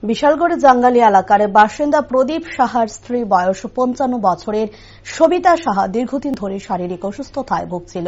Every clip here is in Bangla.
বিশালগড় জাঙ্গালি এলাকার বাসিন্দা প্রদীপ সাহার স্ত্রী বয়স ৫৫ বছরের সবিতা সাহা দীর্ঘদিন ধরে শারীরিক অসুস্থতায় ভুগছিল।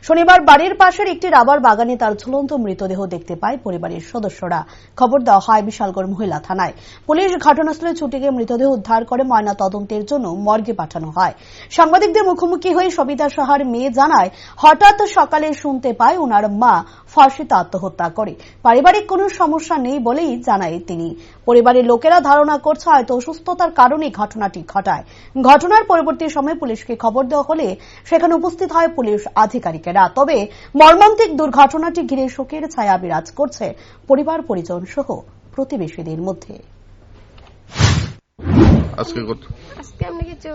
শনিবার বাড়ির পাশের একটি রাবার বাগানে তার ঝুলন্ত মৃতদেহ দেখতে পায় পরিবারের সদস্যরা। খবর দেওয়া হয় বিশালগড় মহিলা থানায়। পুলিশ ঘটনাস্থলে ছুটে গিয়ে মৃতদেহ উদ্ধার করে ময়না তদন্তের জন্য মর্গে পাঠানো হয়। সাংবাদিকদের মুখোমুখি হয়ে সবিতা সাহার মেয়ে জানায়, হঠাৎ সকালে শুনতে পায় উনার মা ফাঁসিতে আত্মহত্যা করে। পারিবারিক কোনো সমস্যা নেই বলেই জানায় তিনি। পরিবারের লোকেরা ধারণা করছে হয়তো অসুস্থতার কারণে ঘটনাটি ঘটায়। ঘটনার পরবর্তী সময়ে পুলিশকে খবর দেওয়া হলে সেখানে উপস্থিত হয় পুলিশ আধিকারিকেরা। তবে মর্মান্তিক দুর্ঘটনাটি ঘিরে শোকের ছায়া বিরাজ করছে পরিবার পরিজন সহ প্রতিবেশীদের মধ্যে। আজকে এমনি কিছু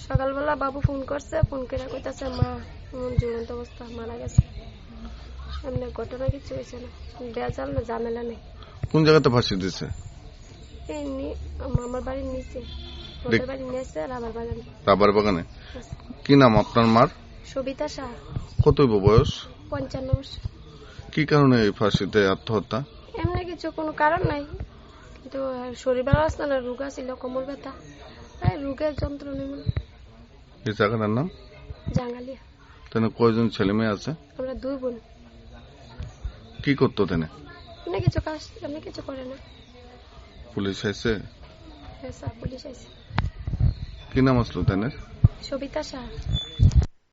সকালবেলা বাবু ফোন করছে, ফোন করে কইতাছে মা ঝুলন্ত অবস্থা মারা গেছে। এমনি ঘটনা কিছু হয়েছে না, বেজাল না ঝামেলা নেই। কোন জায়গাতে ফাঁসি দিয়েছে? আমার বাড়ির নিচে, বাড়ির নিচে রাবার বাগানে। কি নাম আপনার মার? সবিতা সাহা। কত বয়স? ৫৫ বছর। কি কারণে এই ফাঁসিতে আত্মহত্যা? এমনি কিছু কোনো কারণ নাই, কিন্তু শরীর ভালো আসছে না, রোগা ছিল, কোমর ব্যথা, রোগের যন্ত্রণা। এই জায়গাটার নাম জাঙ্গালিয়া। তেনে কয়জন ছেলে মেয়ে আছে? আমরা 2 বোন। কি করতো তেনে? এমনি কিছু কাজ, এমনি কিছু করে না। পুলিশ আইছে? হ্যাঁ স্যার, পুলিশ আইছে। কি নাম আসলো তেনে? সবিতা সাহা।